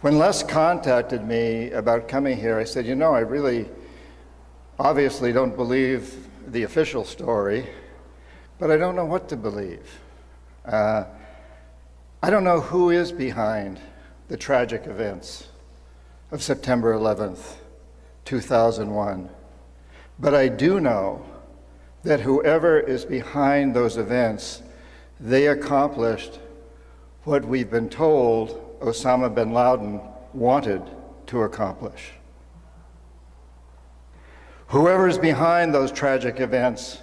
When Les contacted me about coming here, I said, you know, I really obviously don't believe the official story, but I don't know what to believe. I don't know who is behind the tragic events of September 11th, 2001, but I do know that whoever is behind those events, they accomplished what we've been told Osama bin Laden wanted to accomplish. Whoever is behind those tragic events,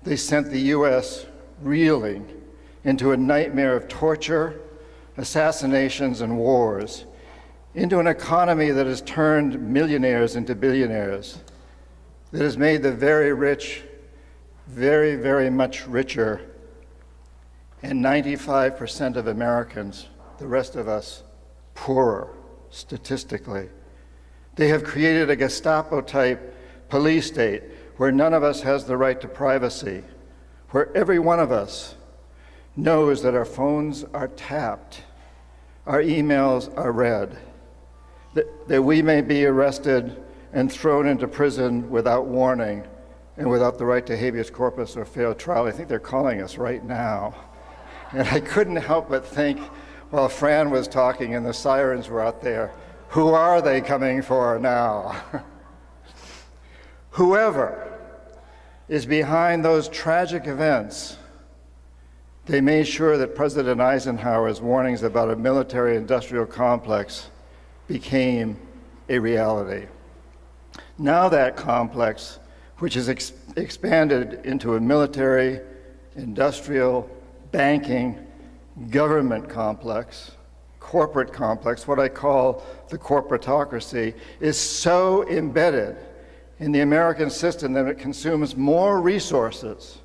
they sent the U.S. reeling into a nightmare of torture, assassinations, and wars, into an economy that has turned millionaires into billionaires, that has made the very rich very, very much richer, and 95% of Americans, the rest of us, poorer, statistically. They have created a Gestapo-type police state where none of us has the right to privacy, where every one of us knows that our phones are tapped, our emails are read, that we may be arrested and thrown into prison without warning and without the right to habeas corpus or fair trial. I think they're calling us right now. And I couldn't help but think, while Fran was talking and the sirens were out there, who are they coming for now? Whoever is behind those tragic events, they made sure that President Eisenhower's warnings about a military-industrial complex became a reality. Now that complex, which is expanded into a military, industrial, banking, government complex, corporate complex, what I call the corporatocracy, is so embedded in the American system that it consumes more resources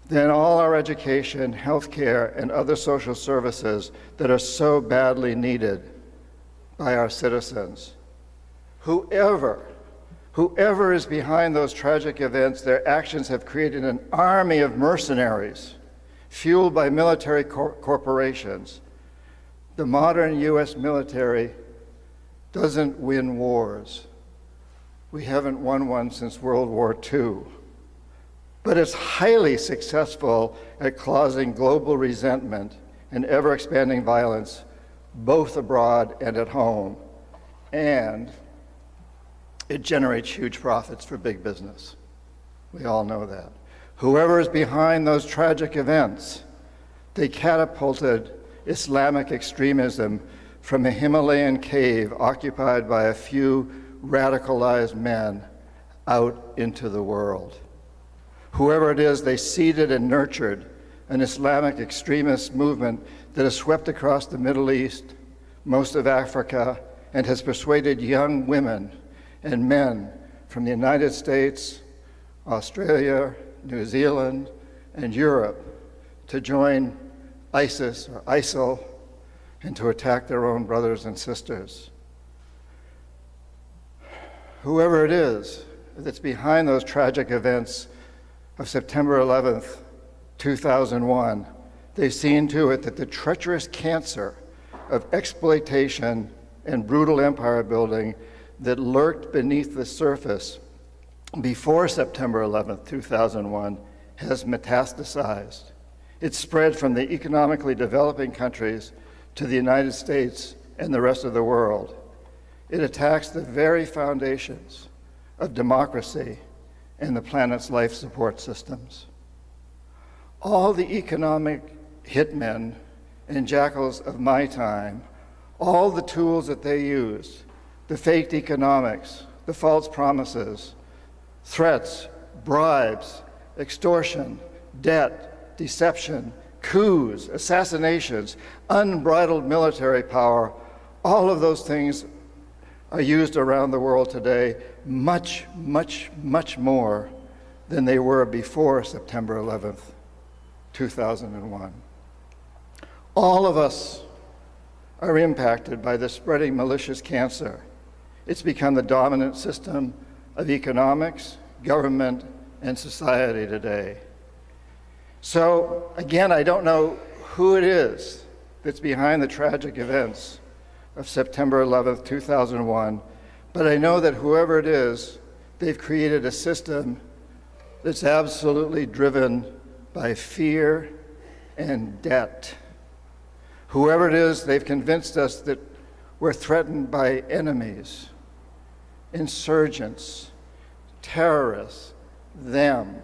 than all our education, healthcare, and other social services that are so badly needed by our citizens. Whoever is behind those tragic events, their actions have created an army of mercenaries fueled by military corporations. The modern U.S. military doesn't win wars. We haven't won one since World War II. But it's highly successful at causing global resentment and ever-expanding violence, both abroad and at home. And it generates huge profits for big business. We all know that. Whoever is behind those tragic events, they catapulted Islamic extremism from a Himalayan cave occupied by a few radicalized men out into the world. Whoever it is, they seeded and nurtured an Islamic extremist movement that has swept across the Middle East, most of Africa, and has persuaded young women and men from the United States, Australia, New Zealand, and Europe to join ISIS or ISIL and to attack their own brothers and sisters. Whoever it is that's behind those tragic events of September 11th, 2001, they've seen to it that the treacherous cancer of exploitation and brutal empire building that lurked beneath the surface before September 11th, 2001, has metastasized. It's spread from the economically developing countries to the United States and the rest of the world. It attacks the very foundations of democracy and the planet's life support systems. All the economic hitmen and jackals of my time, all the tools that they use, the faked economics, the false promises, threats, bribes, extortion, debt, deception, coups, assassinations, unbridled military power, all of those things are used around the world today much, much, much more than they were before September 11th, 2001. All of us are impacted by the spreading malicious cancer. It's become the dominant system of economics, government, and society today. So again, I don't know who it is that's behind the tragic events of September 11th, 2001, but I know that whoever it is, they've created a system that's absolutely driven by fear and debt. Whoever it is, they've convinced us that we're threatened by enemies, insurgents, terrorists, them.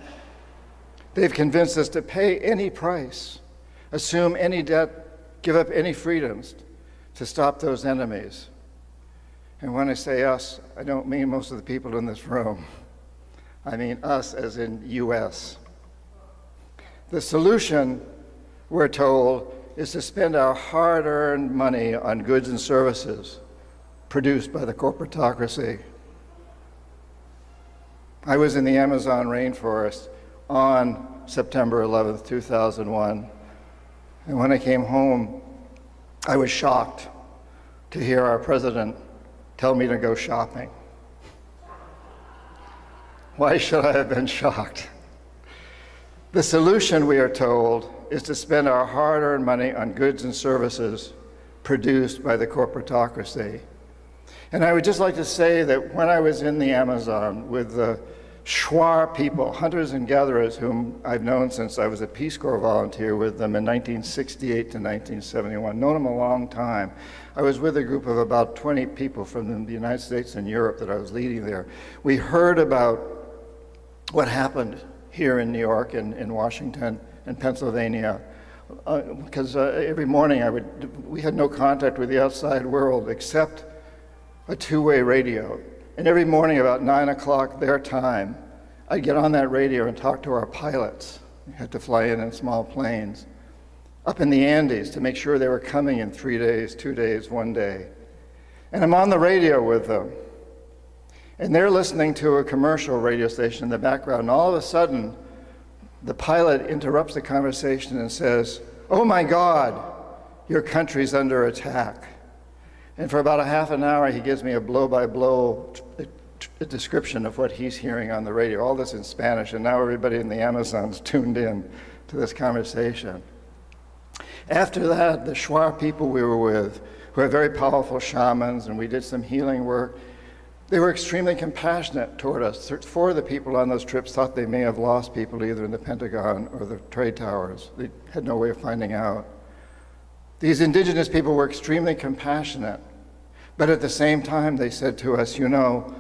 They've convinced us to pay any price, assume any debt, give up any freedoms to stop those enemies. And when I say us, I don't mean most of the people in this room. I mean us as in US. The solution, we're told, is to spend our hard-earned money on goods and services produced by the corporatocracy. I was in the Amazon rainforest on September 11th, 2001, and when I came home, I was shocked to hear our president tell me to go shopping. Why should I have been shocked? The solution, we are told, is to spend our hard-earned money on goods and services produced by the corporatocracy. And I would just like to say that when I was in the Amazon with the Shuar people, hunters and gatherers whom I've known since I was a Peace Corps volunteer with them in 1968 to 1971, known them a long time. I was with a group of about 20 people from the United States and Europe that I was leading there. We heard about what happened here in New York and in Washington and Pennsylvania, because every morning we had no contact with the outside world except a two-way radio. And every morning about 9 o'clock their time, I'd get on that radio and talk to our pilots. We had to fly in small planes up in the Andes to make sure they were coming in 3 days, 2 days, 1 day. And I'm on the radio with them. And they're listening to a commercial radio station in the background. And all of a sudden, the pilot interrupts the conversation and says, "Oh my God, your country's under attack." And for about a half an hour, he gives me a blow-by-blow description of what he's hearing on the radio, all this in Spanish, and now everybody in the Amazon's tuned in to this conversation. After that, the Shuar people we were with, who are very powerful shamans, and we did some healing work, they were extremely compassionate toward us. 4 of the people on those trips thought they may have lost people either in the Pentagon or the trade towers. They had no way of finding out. These indigenous people were extremely compassionate, but at the same time they said to us, "You know,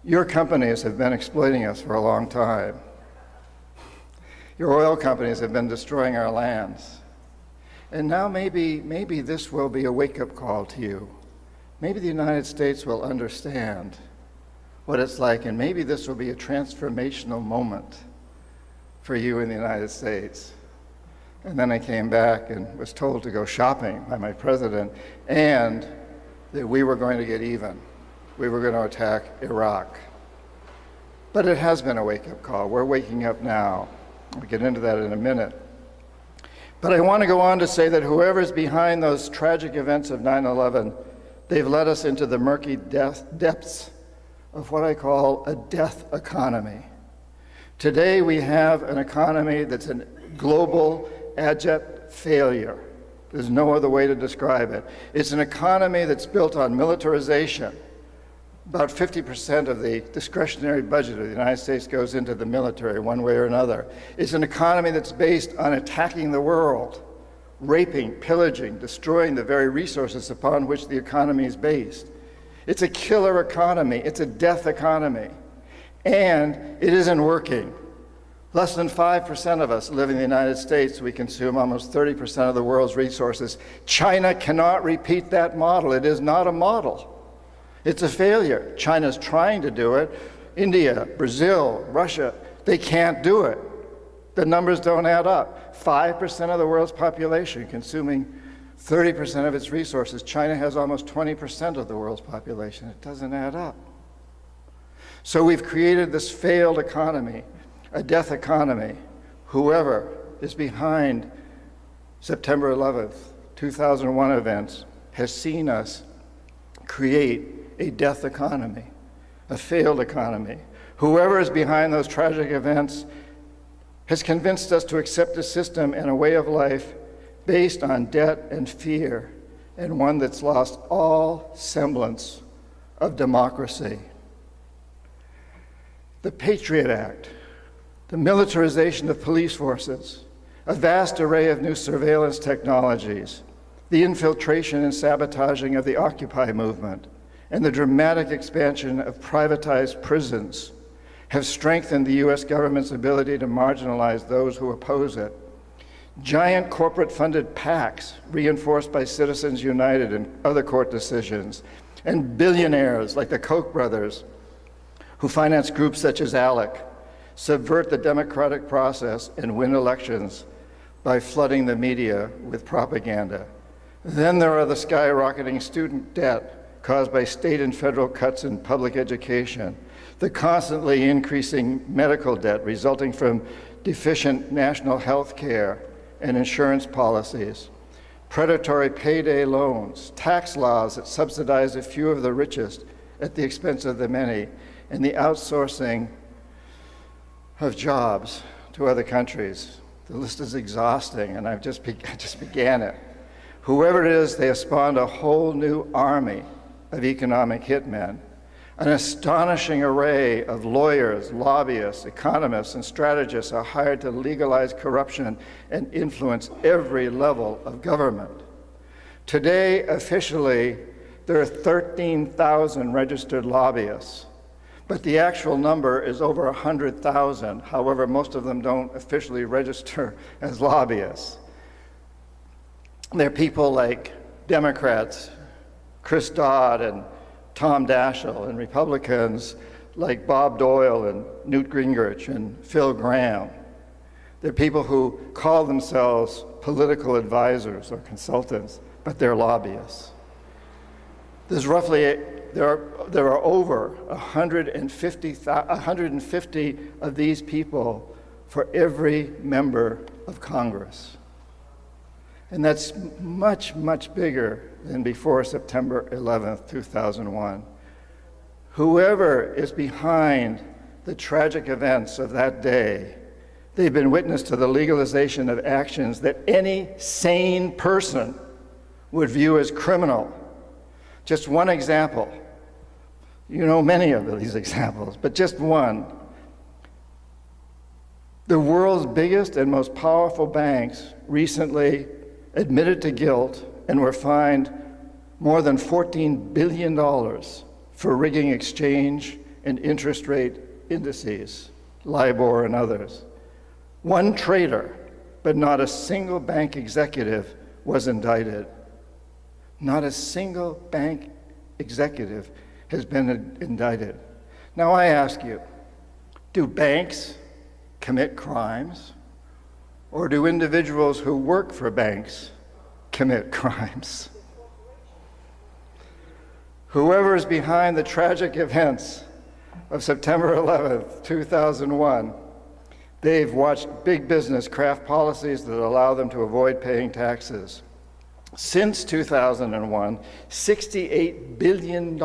your companies have been exploiting us for a long time. Your oil companies have been destroying our lands. And now maybe this will be a wake-up call to you. Maybe the United States will understand what it's like, and maybe this will be a transformational moment for you in the United States." And then I came back and was told to go shopping by my president, and that we were going to get even. We were going to attack Iraq. But it has been a wake-up call. We're waking up now. I'll get into that in a minute. But I want to go on to say that whoever's behind those tragic events of 9/11, they've led us into the murky depths of what I call a death economy. Today we have an economy that's a global abject failure. There's no other way to describe it. It's an economy that's built on militarization. About 50% of the discretionary budget of the United States goes into the military one way or another. It's an economy that's based on attacking the world, raping, pillaging, destroying the very resources upon which the economy is based. It's a killer economy. It's a death economy. And it isn't working. Less than 5% of us live in the United States. We consume almost 30% of the world's resources. China cannot repeat that model. It is not a model. It's a failure. China's trying to do it. India, Brazil, Russia, they can't do it. The numbers don't add up. 5% of the world's population consuming 30% of its resources. China has almost 20% of the world's population. It doesn't add up. So we've created this failed economy, a death economy. Whoever is behind September 11th, 2001 events has seen us create a death economy, a failed economy. Whoever is behind those tragic events has convinced us to accept a system and a way of life based on debt and fear, and one that's lost all semblance of democracy. The Patriot Act, the militarization of police forces, a vast array of new surveillance technologies, the infiltration and sabotaging of the Occupy movement, and the dramatic expansion of privatized prisons have strengthened the US government's ability to marginalize those who oppose it. Giant corporate-funded PACs, reinforced by Citizens United and other court decisions, and billionaires like the Koch brothers, who finance groups such as ALEC, subvert the democratic process and win elections by flooding the media with propaganda. Then there are the skyrocketing student debt caused by state and federal cuts in public education, the constantly increasing medical debt resulting from deficient national health care and insurance policies, predatory payday loans, tax laws that subsidize a few of the richest at the expense of the many, and the outsourcing of jobs to other countries. The list is exhausting, and I just began it. Whoever it is, they have spawned a whole new army of economic hitmen, an astonishing array of lawyers, lobbyists, economists, and strategists are hired to legalize corruption and influence every level of government. Today, officially, there are 13,000 registered lobbyists, but the actual number is over 100,000. However, most of them don't officially register as lobbyists. They're people like Democrats, Chris Dodd and Tom Daschle, and Republicans like Bob Doyle and Newt Gingrich and Phil Gramm. They're people who call themselves political advisors or consultants, but they're lobbyists. There are over 150 of these people for every member of Congress. And that's much, much bigger than before September 11th, 2001. Whoever is behind the tragic events of that day, they've been witness to the legalization of actions that any sane person would view as criminal. Just one example. You know many of these examples, but just one. The world's biggest and most powerful banks recently admitted to guilt and were fined more than $14 billion for rigging exchange and interest rate indices, LIBOR and others. One trader, but not a single bank executive was indicted. Not a single bank executive has been indicted. Now I ask you, do banks commit crimes? Or do individuals who work for banks commit crimes? Whoever is behind the tragic events of September 11th, 2001, they've watched big business craft policies that allow them to avoid paying taxes. Since 2001, $68 billion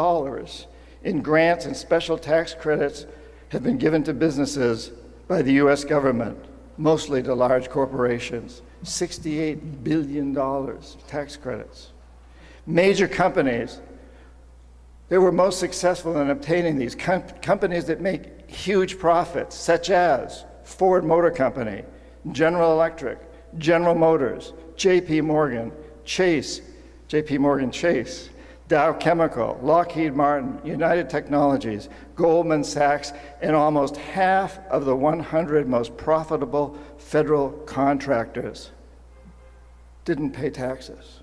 in grants and special tax credits have been given to businesses by the US government, mostly to large corporations. $68 billion tax credits. Major companies, they were most successful in obtaining these. Companies that make huge profits, such as Ford Motor Company, General Electric, General Motors, JP Morgan Chase, Dow Chemical, Lockheed Martin, United Technologies, Goldman Sachs, and almost half of the 100 most profitable federal contractors didn't pay taxes.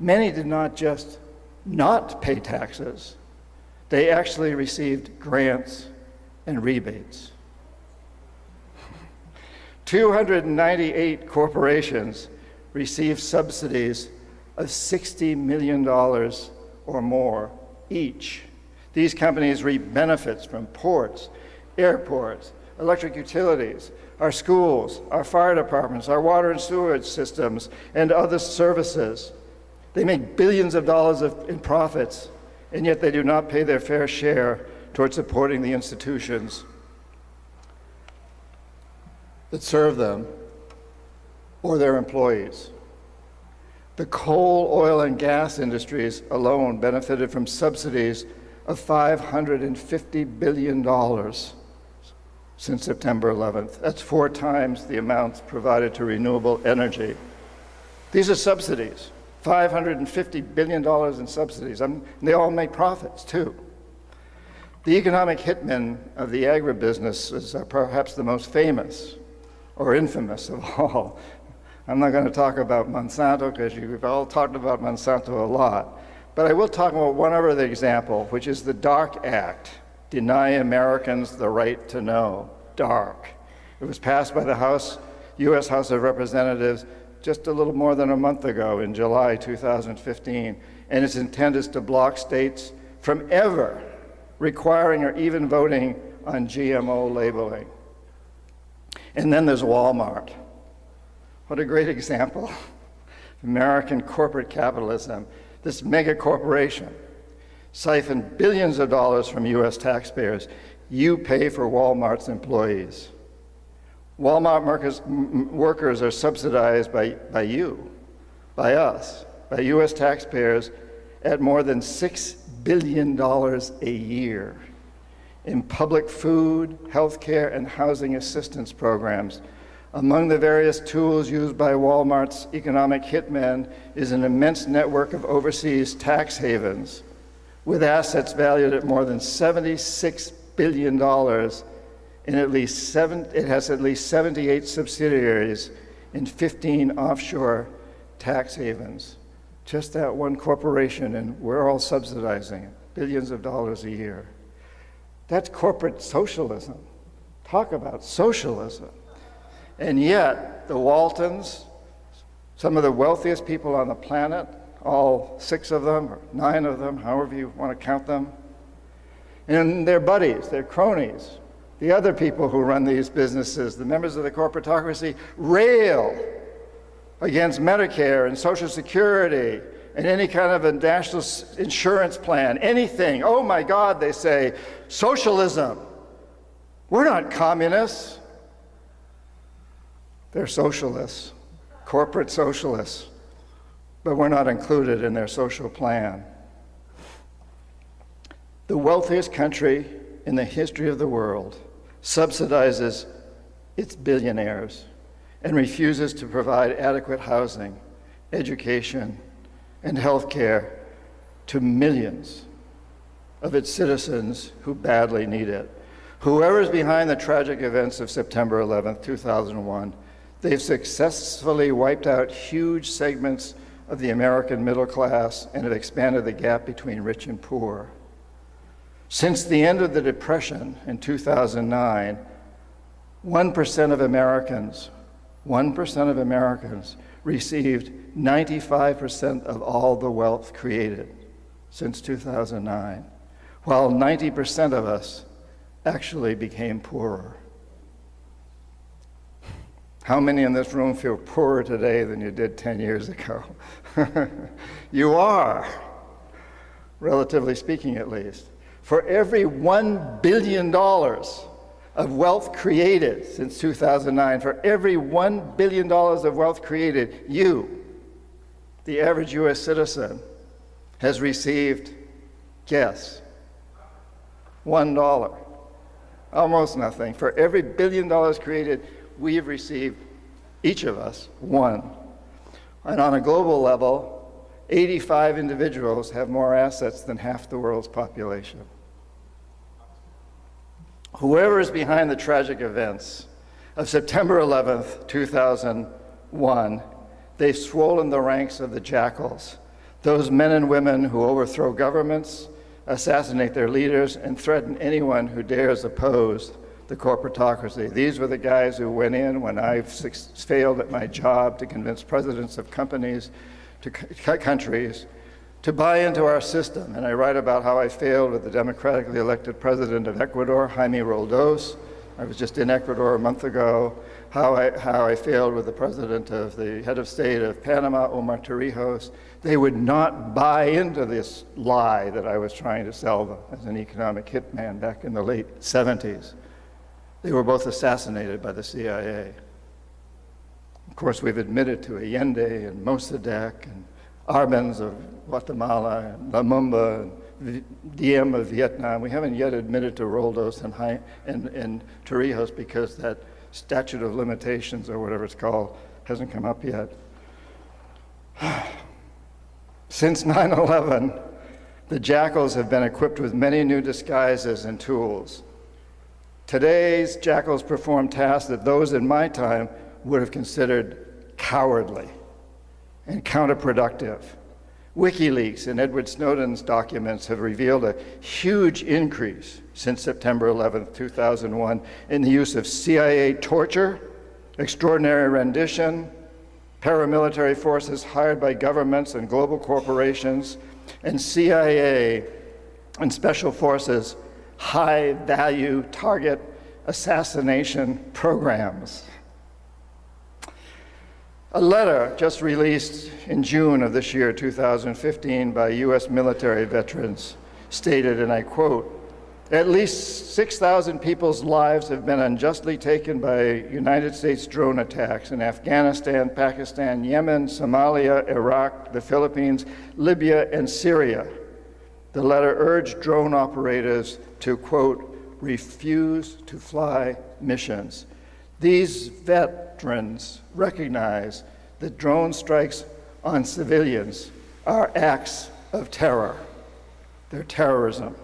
Many did not just not pay taxes, they actually received grants and rebates. 298 corporations received subsidies of $60 million or more each. These companies reap benefits from ports, airports, electric utilities, our schools, our fire departments, our water and sewage systems, and other services. They make billions of dollars in profits, and yet they do not pay their fair share towards supporting the institutions that serve them or their employees. The coal, oil, and gas industries alone benefited from subsidies of $550 billion since September 11th. That's 4 times the amounts provided to renewable energy. These are subsidies, $550 billion in subsidies. They all make profits, too. The economic hitmen of the agribusiness are perhaps the most famous or infamous of all. I'm not going to talk about Monsanto because you've all talked about Monsanto a lot. But I will talk about one other example, which is the DARK Act, Deny Americans the Right to Know, DARK. It was passed by the U.S. House of Representatives just a little more than a month ago in July 2015, and its intent is to block states from ever requiring or even voting on GMO labeling. And then there's Walmart. What a great example of American corporate capitalism. This mega corporation siphoned billions of dollars from US taxpayers. You pay for Walmart's employees. Walmart workers are subsidized by you, by us, by US taxpayers at more than $6 billion a year in public food, healthcare, and housing assistance programs. Among the various tools used by Walmart's economic hitmen is an immense network of overseas tax havens with assets valued at more than $76 billion, and it has at least 78 subsidiaries in 15 offshore tax havens. Just that one corporation, and we're all subsidizing it, billions of dollars a year. That's corporate socialism. Talk about socialism. And yet, the Waltons, some of the wealthiest people on the planet, all 6 of them, or 9 of them, however you want to count them, and their buddies, their cronies, the other people who run these businesses, the members of the corporatocracy, rail against Medicare and Social Security and any kind of a national insurance plan, anything. Oh my God, they say, socialism. We're not communists. They're socialists, corporate socialists, but we're not included in their social plan. The wealthiest country in the history of the world subsidizes its billionaires and refuses to provide adequate housing, education, and health care to millions of its citizens who badly need it. Whoever is behind the tragic events of September 11th, 2001, they've successfully wiped out huge segments of the American middle class and have expanded the gap between rich and poor. Since the end of the Depression in 2009, 1% of Americans received 95% of all the wealth created since 2009, while 90% of us actually became poorer. How many in this room feel poorer today than you did 10 years ago? You are, relatively speaking at least. For every $1 billion of wealth created since 2009, for every $1 billion of wealth created, you, the average US citizen, has received, guess, $1. Almost nothing. For every $1 billion created, we have received, each of us, 1. And on a global level, 85 individuals have more assets than half the world's population. Whoever is behind the tragic events of September 11th, 2001, they've swollen the ranks of the jackals, those men and women who overthrow governments, assassinate their leaders, and threaten anyone who dares oppose the corporatocracy. These were the guys who went in when I failed at my job to convince presidents of companies, to countries, to buy into our system. And I write about how I failed with the democratically elected president of Ecuador, Jaime Roldos. I was just in Ecuador a month ago. How I failed with the president of the head of state of Panama, Omar Torrijos. They would not buy into this lie that I was trying to sell them as an economic hitman back in the late 70s. They were both assassinated by the CIA. Of course, we've admitted to Allende and Mossadegh and Arbenz of Guatemala and Lumumba and Diem of Vietnam. We haven't yet admitted to Roldos and Torrijos because that statute of limitations, or whatever it's called, hasn't come up yet. Since 9/11, the jackals have been equipped with many new disguises and tools. Today's jackals perform tasks that those in my time would have considered cowardly and counterproductive. WikiLeaks and Edward Snowden's documents have revealed a huge increase since September 11, 2001, in the use of CIA torture, extraordinary rendition, paramilitary forces hired by governments and global corporations, and CIA and special forces high-value target assassination programs. A letter just released in June of this year, 2015, by U.S. military veterans stated, and I quote, "At least 6,000 people's lives have been unjustly taken by United States drone attacks in Afghanistan, Pakistan, Yemen, Somalia, Iraq, the Philippines, Libya, and Syria." The letter urged drone operators to, quote, "refuse to fly missions." These veterans recognize that drone strikes on civilians are acts of terror. They're terrorism.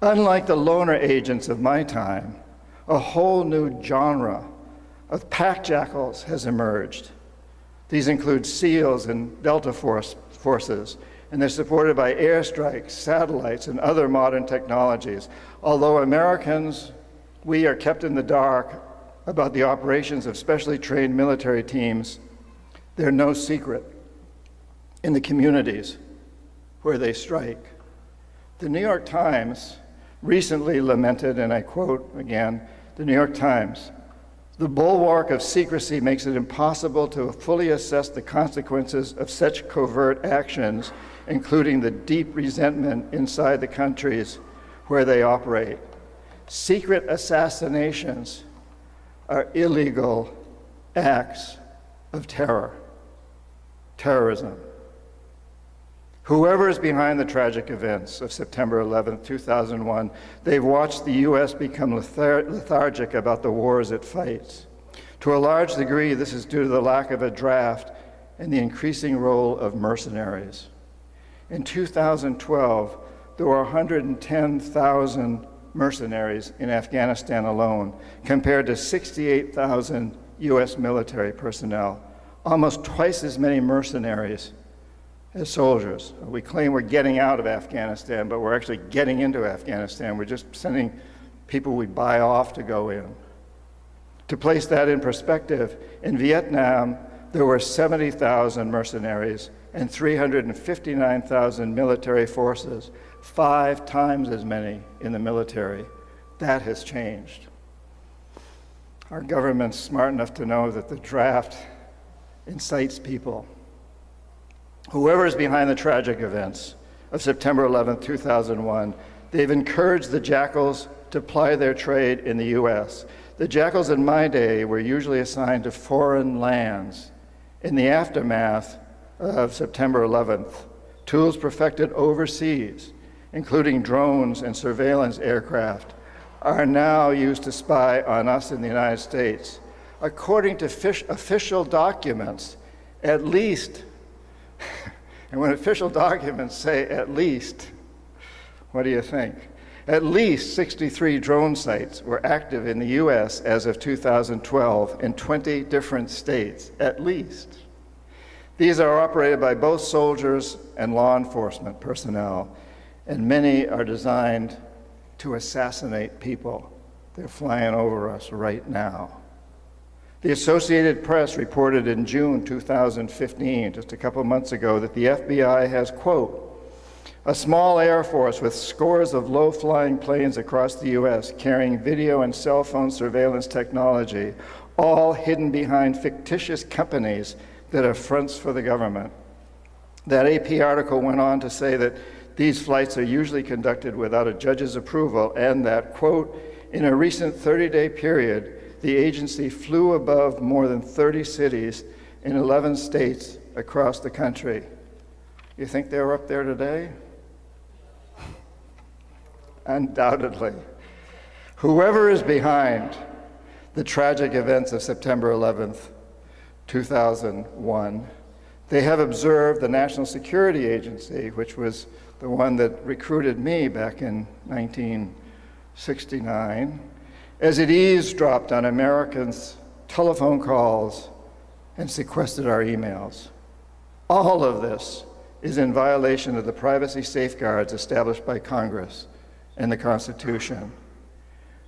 Unlike the loner agents of my time, a whole new genre of pack jackals has emerged. These include SEALs and Delta forces, and they're supported by airstrikes, satellites, and other modern technologies. Although Americans, we are kept in the dark about the operations of specially trained military teams, they're no secret in the communities where they strike. The New York Times recently lamented, and I quote again, the New York Times, "The bulwark of secrecy makes it impossible to fully assess the consequences of such covert actions, including the deep resentment inside the countries where they operate. Secret assassinations are illegal acts of terrorism. Whoever is behind the tragic events of September 11, 2001, they've watched the U.S. become lethargic about the wars it fights. To a large degree, this is due to the lack of a draft and the increasing role of mercenaries. In 2012, there were 110,000 mercenaries in Afghanistan alone, compared to 68,000 U.S. military personnel, almost twice as many mercenaries as soldiers. We claim we're getting out of Afghanistan, but we're actually getting into Afghanistan. We're just sending people we buy off to go in. To place that in perspective, in Vietnam, there were 70,000 mercenaries and 359,000 military forces, 5 times as many in the military. That has changed. Our government's smart enough to know that the draft incites people. Whoever is behind the tragic events of September 11, 2001, they've encouraged the jackals to ply their trade in the U.S. The jackals in my day were usually assigned to foreign lands. In the aftermath of September 11th, tools perfected overseas, including drones and surveillance aircraft, are now used to spy on us in the United States. According to official documents, at least, and when official documents say at least, what do you think? At least 63 drone sites were active in the US as of 2012 in 20 different states, at least. These are operated by both soldiers and law enforcement personnel, and many are designed to assassinate people. They're flying over us right now. The Associated Press reported in June 2015, just a couple months ago, that the FBI has, quote, a small air force with scores of low-flying planes across the U.S. carrying video and cell phone surveillance technology, all hidden behind fictitious companies that are fronts for the government. That AP article went on to say that these flights are usually conducted without a judge's approval and that, quote, in a recent 30-day period, the agency flew above more than 30 cities in 11 states across the country. You think they were up there today? Undoubtedly. Whoever is behind the tragic events of September 11th, 2001, they have observed the National Security Agency, which was the one that recruited me back in 1969, as it eavesdropped on Americans' telephone calls and sequestered our emails. All of this is in violation of the privacy safeguards established by Congress and the Constitution.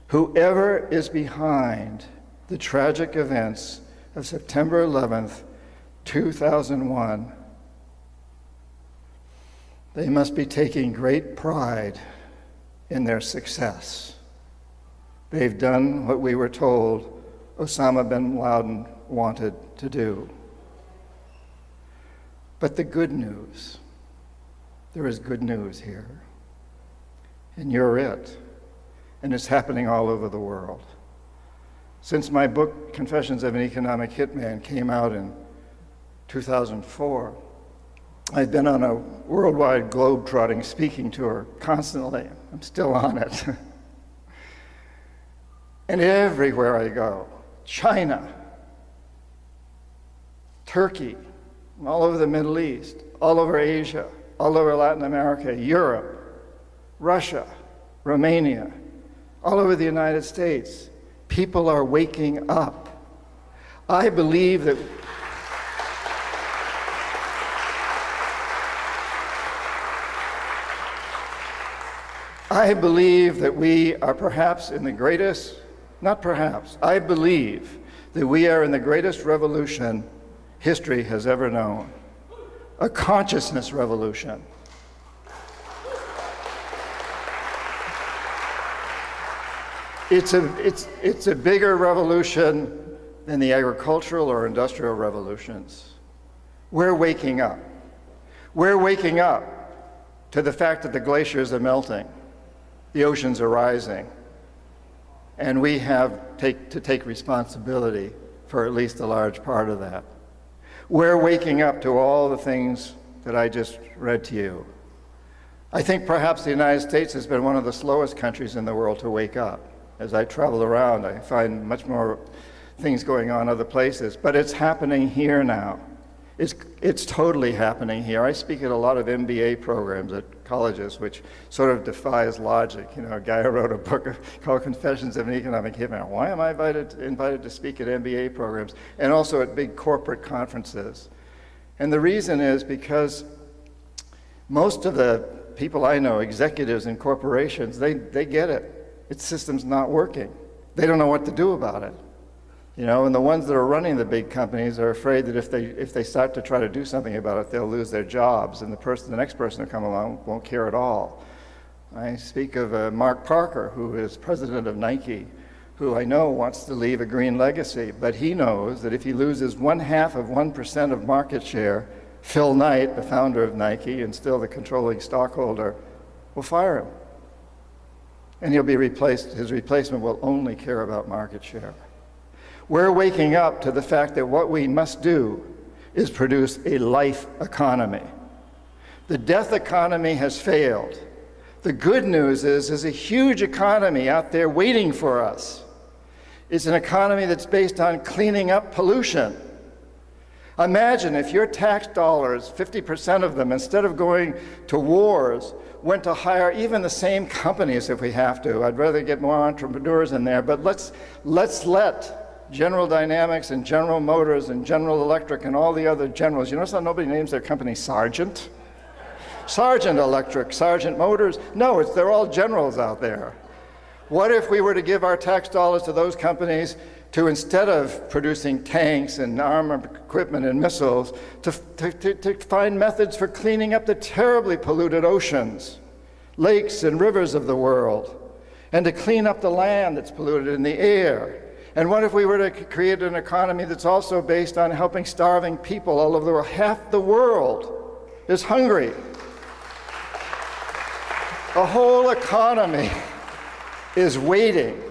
Whoever is behind the tragic events of September 11th, 2001, they must be taking great pride in their success. They've done what we were told Osama bin Laden wanted to do. But the good news, there is good news here, and you're it, and it's happening all over the world. Since my book, Confessions of an Economic Hitman, came out in 2004, I've been on a worldwide globe-trotting speaking tour constantly. I'm still on it. And everywhere I go, China, Turkey, all over the Middle East, all over Asia, all over Latin America, Europe, Russia, Romania, all over the United States, people are waking up. I believe that we are perhaps in the greatest, not perhaps, I believe that we are in the greatest revolution history has ever known, a consciousness revolution. It's a bigger revolution than the agricultural or industrial revolutions. We're waking up. We're waking up to the fact that the glaciers are melting, the oceans are rising, and we have to take responsibility for at least a large part of that. We're waking up to all the things that I just read to you. I think perhaps the United States has been one of the slowest countries in the world to wake up. As I travel around, I find much more things going on other places, but it's happening here now. It's totally happening here. I speak at a lot of MBA programs at colleges, which sort of defies logic. You know, a guy who wrote a book called Confessions of an Economic Hitman. Why am I invited to speak at MBA programs and also at big corporate conferences? And the reason is because most of the people I know, executives in corporations, they get it. Its system's not working. They don't know what to do about it. You know, and the ones that are running the big companies are afraid that if they start to try to do something about it, they'll lose their jobs, and the next person to come along won't care at all. I speak of Mark Parker, who is president of Nike, who I know wants to leave a green legacy, but he knows that if he loses 0.5% of market share, Phil Knight, the founder of Nike and still the controlling stockholder, will fire him. And he'll be replaced, his replacement will only care about market share. We're waking up to the fact that what we must do is produce a life economy. The death economy has failed. The good news is there's a huge economy out there waiting for us. It's an economy that's based on cleaning up pollution. Imagine if your tax dollars, 50% of them, instead of going to wars, went to hire even the same companies if we have to. I'd rather get more entrepreneurs in there, but let's let General Dynamics and General Motors and General Electric and all the other generals. You notice how nobody names their company Sargent? Sargent Electric, Sargent Motors. No, they're all generals out there. What if we were to give our tax dollars to those companies to, instead of producing tanks and armored equipment and missiles, to find methods for cleaning up the terribly polluted oceans, lakes and rivers of the world, and to clean up the land that's polluted in the air? And what if we were to create an economy that's also based on helping starving people all over the world? Half the world is hungry. A whole economy is waiting.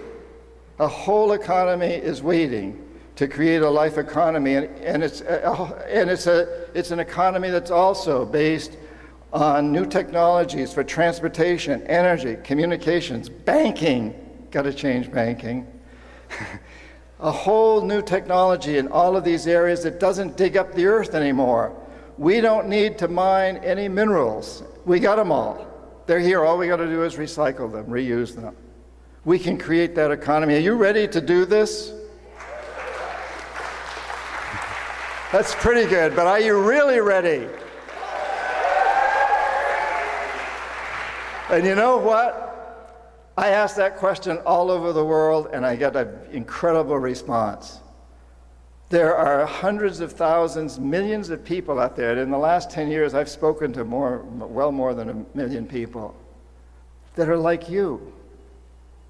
A whole economy is waiting to create a life economy, and it's an economy that's also based on new technologies for transportation, energy, communications, banking. Got to change banking. A whole new technology in all of these areas that doesn't dig up the earth anymore. We don't need to mine any minerals. We got them all. They're here. All we got to do is recycle them, reuse them. We can create that economy. Are you ready to do this? That's pretty good, but are you really ready? And you know what? I ask that question all over the world, and I get an incredible response. There are hundreds of thousands, millions of people out there, and in the last 10 years, I've spoken to well more than 1 million people that are like you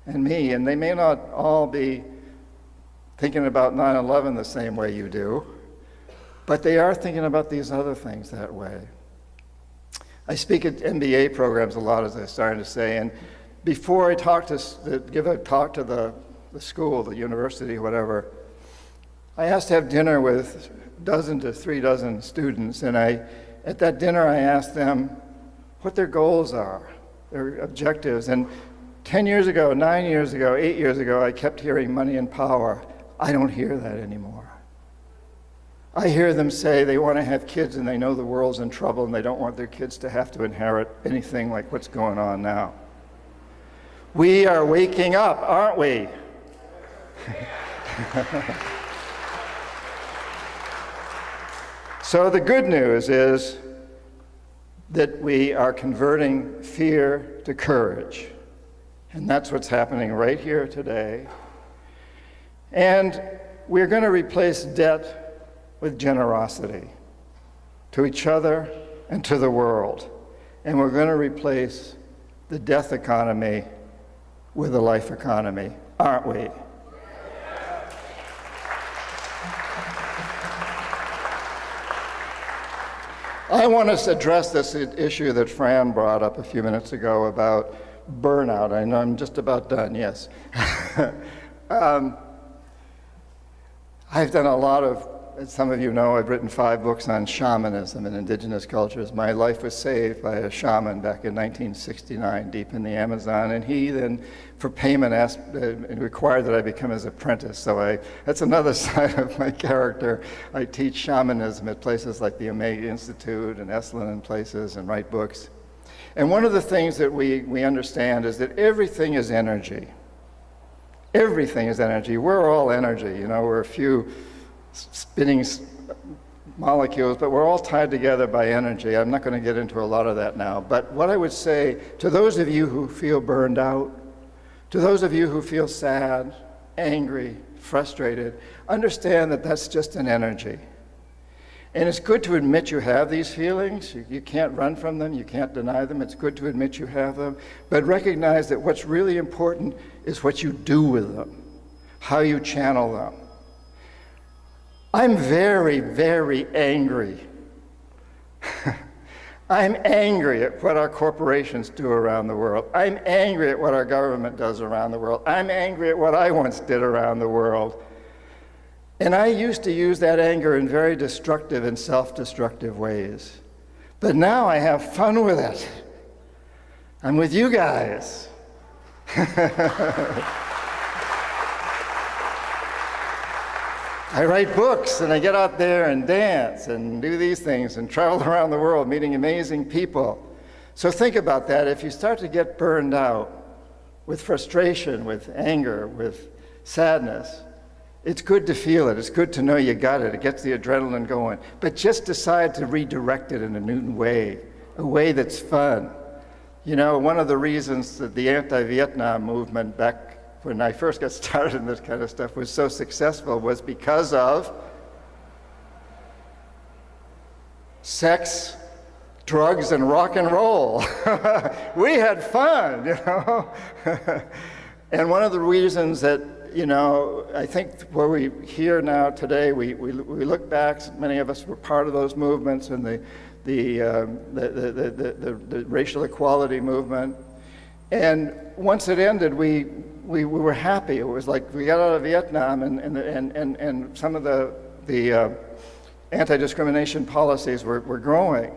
and me, and they may not all be thinking about 9/11 the same way you do, but they are thinking about these other things that way. I speak at MBA programs a lot, as I started to say, and before I give a talk to the school, the university, whatever, I asked to have dinner with 12 to 3 dozen students, and at that dinner I asked them what their goals are, their objectives. And 10 years ago, 9 years ago, 8 years ago, I kept hearing money and power. I don't hear that anymore. I hear them say they want to have kids and they know the world's in trouble and they don't want their kids to have to inherit anything like what's going on now. We are waking up, aren't we? So the good news is that we are converting fear to courage. And that's what's happening right here today. And we're going to replace debt with generosity to each other and to the world. And we're going to replace the death economy with a life economy, aren't we? I want to address this issue that Fran brought up a few minutes ago about burnout. I know I'm just about done, yes. I've done a lot of, as some of you know, I've written 5 books on shamanism and indigenous cultures. My life was saved by a shaman back in 1969, deep in the Amazon, and he then, for payment, required that I become his apprentice. So that's another side of my character. I teach shamanism at places like the Omega Institute and Esalen and places, and write books. And one of the things that we understand is that everything is energy. Everything is energy. We're all energy. You know, we're a few spinning molecules, but we're all tied together by energy. I'm not going to get into a lot of that now. But what I would say to those of you who feel burned out, to those of you who feel sad, angry, frustrated, understand that that's just an energy. And it's good to admit you have these feelings. You can't run from them. You can't deny them. It's good to admit you have them. But recognize that what's really important is what you do with them, how you channel them. I'm very, very angry. I'm angry at what our corporations do around the world. I'm angry at what our government does around the world. I'm angry at what I once did around the world. And I used to use that anger in very destructive and self-destructive ways. But now I have fun with it. I'm with you guys. I write books and I get out there and dance and do these things and travel around the world meeting amazing people. So think about that. If you start to get burned out with frustration, with anger, with sadness, it's good to feel it. It's good to know you got it. It gets the adrenaline going. But just decide to redirect it in a new way, a way that's fun. You know, one of the reasons that the anti-Vietnam movement back when I first got started in this kind of stuff was so successful was because of sex, drugs, and rock and roll. We had fun, you know. And one of the reasons that, you know, I think where we here now today, we look back, many of us were part of those movements and the racial equality movement. And once it ended, we we were happy. It was like we got out of Vietnam, and some of the anti-discrimination policies were growing.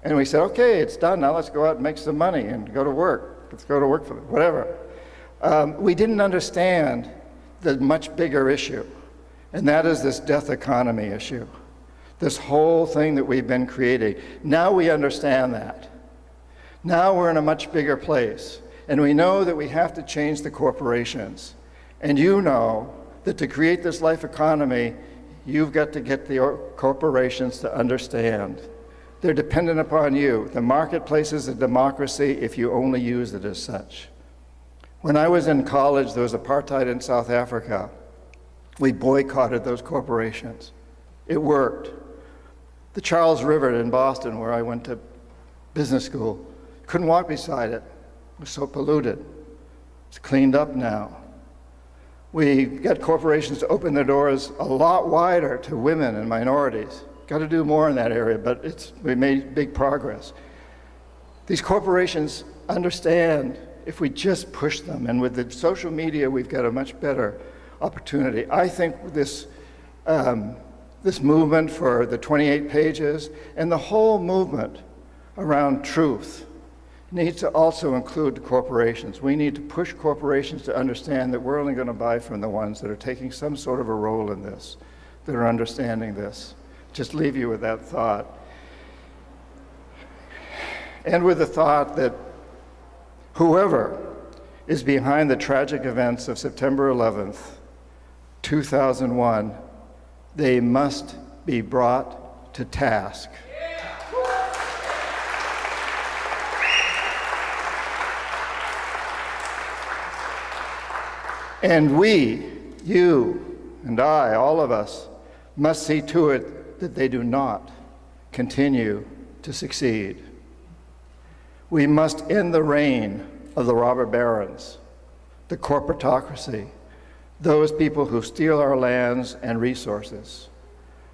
And we said, okay, it's done. Now let's go out and make some money and go to work. Let's go to work for whatever. We didn't understand the much bigger issue, and that is this death economy issue. This whole thing that we've been creating. Now we understand that. Now we're in a much bigger place, and we know that we have to change the corporations. And you know that to create this life economy, you've got to get the corporations to understand. They're dependent upon you. The marketplace is a democracy if you only use it as such. When I was in college, there was apartheid in South Africa. We boycotted those corporations. It worked. The Charles River in Boston, where I went to business school, couldn't walk beside it. It was so polluted. It's cleaned up now. We got corporations to open their doors a lot wider to women and minorities. Got to do more in that area, but we made big progress. These corporations understand if we just push them, and with the social media, we've got a much better opportunity. I think this movement for the 28 pages and the whole movement around truth needs to also include corporations. We need to push corporations to understand that we're only going to buy from the ones that are taking some sort of a role in this, that are understanding this. Just leave you with that thought. And with the thought that whoever is behind the tragic events of September 11th, 2001, they must be brought to task. And we, you and I, all of us, must see to it that they do not continue to succeed. We must end the reign of the robber barons, the corporatocracy, those people who steal our lands and resources,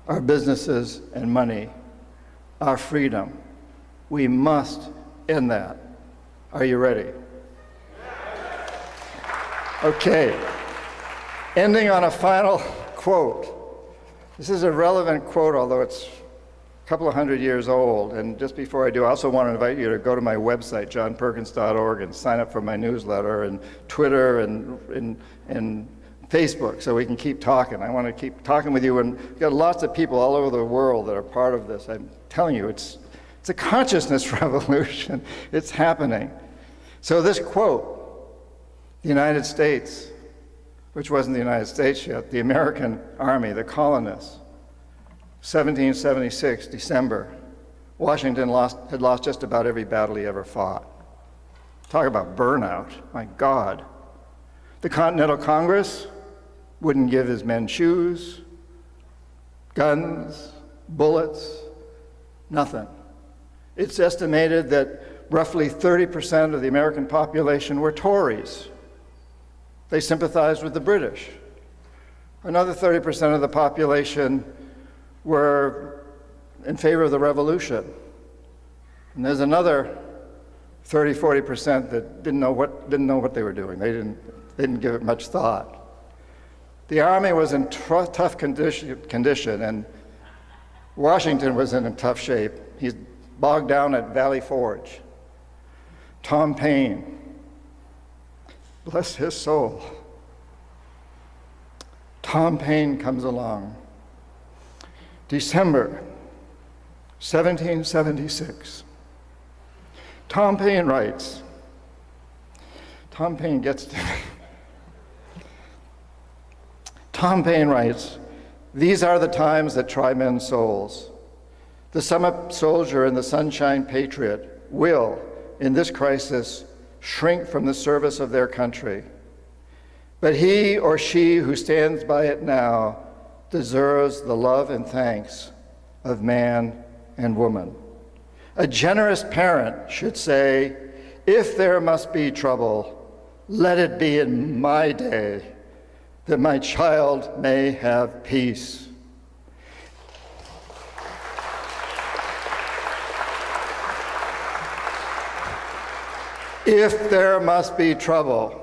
our businesses and money, our freedom. We must end that. Are you ready? Okay. Ending on a final quote. This is a relevant quote, although it's a couple of hundred years old. And just before I do, I also want to invite you to go to my website, johnperkins.org, and sign up for my newsletter, and Twitter, and Facebook, so we can keep talking. I want to keep talking with you, and we've got lots of people all over the world that are part of this. I'm telling you, it's a consciousness revolution. It's happening. So this quote, the United States, which wasn't the United States yet, the American Army, the colonists, 1776, December, Washington had lost just about every battle he ever fought. Talk about burnout, my God. The Continental Congress wouldn't give his men shoes, guns, bullets, nothing. It's estimated that roughly 30% of the American population were Tories. They sympathized with the British. Another 30% of the population were in favor of the revolution. And there's another 30–40% that didn't know what they were doing. They didn't give it much thought. The Army was in tough condition, and Washington was in tough shape. He's bogged down at Valley Forge. Tom Paine, bless his soul. Tom Paine comes along. December 1776. Tom Paine writes, Tom Paine gets to me. Tom Paine writes, "These are the times that try men's souls. The summit soldier and the sunshine patriot will, in this crisis, shrink from the service of their country. But he or she who stands by it now deserves the love and thanks of man and woman. A generous parent should say, if there must be trouble, let it be in my day, that my child may have peace." If there must be trouble,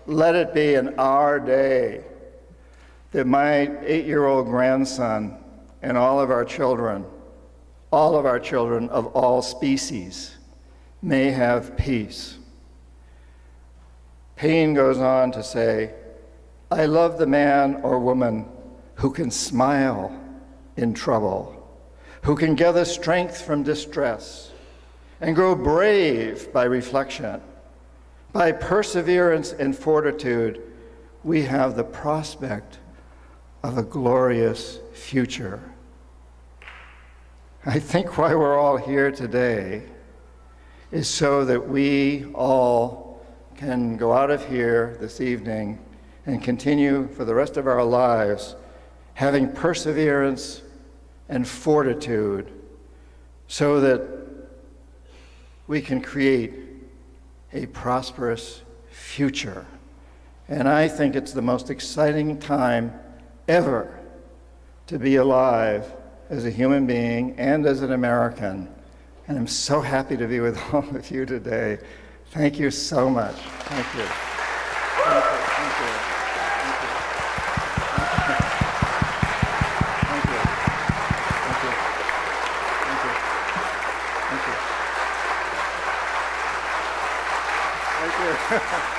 let it be in our day that my 8-year-old grandson and all of our children of all species, may have peace. Payne goes on to say, I love the man or woman who can smile in trouble, who can gather strength from distress, and grow brave by reflection. By perseverance and fortitude, we have the prospect of a glorious future. I think why we're all here today is so that we all can go out of here this evening and continue for the rest of our lives having perseverance and fortitude so that we can create a prosperous future. And I think it's the most exciting time ever to be alive as a human being and as an American. And I'm so happy to be with all of you today. Thank you so much. Thank you. Thank you. Thank you. Thank you. Thank you. Thank you. Thank you. Thank you. Thank you.